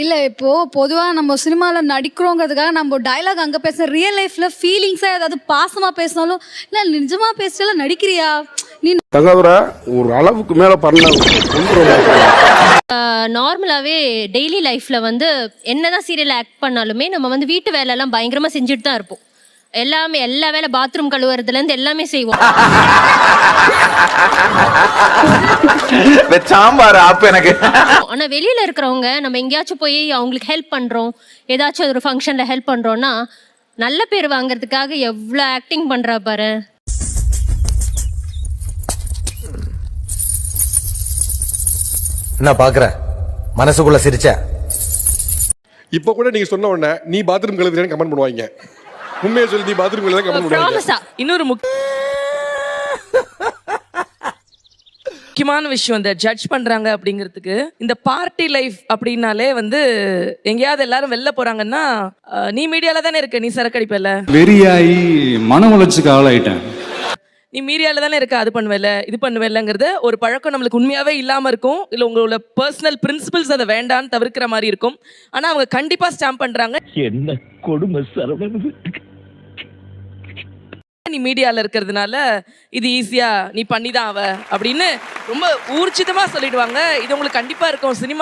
இல்ல இப்போ பொதுவா நம்ம சினிமால நடிக்கிறோங்கிறதுக்காக நம்ம டயலாக் அங்க பேச ரியல் லைஃப்ல ஃபீலிங்ஸா ஏதாவது பாசமா பேசினாலும் இல்ல நிஜமா பேசல நடிக்கிறியா நீ தங்கதுரை ஒரு அளவுக்கு மேல பண்ண நார்மலாகவே டெய்லி லைஃப்பில் வந்து என்னதான் சீரியல் ஆக்ட் பண்ணாலுமே நம்ம வந்து வீட்டு வேலையெல்லாம் பயங்கரமாக செஞ்சுட்டு தான் இருப்போம். எல்லாமே எல்லா வேலை பாத்ரூம் கழுவுறதுலேருந்து எல்லாமே செய்வோம். சாம்பார் ஆப்பு எனக்கு. ஆனால் வெளியில் இருக்கிறவங்க நம்ம எங்கேயாச்சும் போய் அவங்களுக்கு ஹெல்ப் பண்ணுறோம், ஏதாச்சும் ஒரு ஃபங்க்ஷனில் ஹெல்ப் பண்ணுறோன்னா நல்ல பேர் வாங்குறதுக்காக எவ்வளோ ஆக்டிங் பண்ணுறா பாரு. என்ன பாக்குற மனசுக்குள்ள சிரிச்ச இப்ப கூட நீங்க சொன்ன உடனே நீ பாத்ரூம் கழுவுறேன்னு கமெண்ட் பண்ணுவாங்க. உண்மையை சொல்லி நீ பாத்ரூம் கழுவுறேன்னு கமெண்ட் பண்ணுவாங்க. ப்ராமிஸா இன்னொரு முக்கியமான விஷயம் இந்த ஜட்ஜ் பண்றாங்க அப்படிங்கிறதுக்கு, இந்த பார்ட்டி லைஃப் அப்படின்னாலே வந்து எங்கேயாவது எல்லாரும் வெளில போறாங்கன்னா நீ மீடியால தானே இருக்க, நீ சரக்கு அடிப்பல, வெறியாயி மன வளர்ச்சிக்கு ஆளாயிட்டேன், நீ மீடியால தானே இருக்க, அது பண்ணுவேல இது பண்ணுவேலங்கிறது ஒரு பழக்கம் நம்மளுக்கு உண்மையாவே இல்லாம இருக்கும். இல்ல உங்களோட பர்சனல் பிரின்சிபல்ஸ் அதை வேண்டான்னு தவிர்க்கிற மாதிரி இருக்கும். ஆனா அவங்க கண்டிப்பா ஸ்டாம்ப் பண்றாங்க, என்ன கொடுமை சரவணன். நீ மீடியால இருக்கிறதுனால இது ஈஸியா நீ பண்ணிதான் அவ அப்படின்னு ரொம்ப ஊர்ஜிதமா சொல்லிடுவாங்க. இது உங்களுக்கு கண்டிப்பா இருக்கும். சினிமா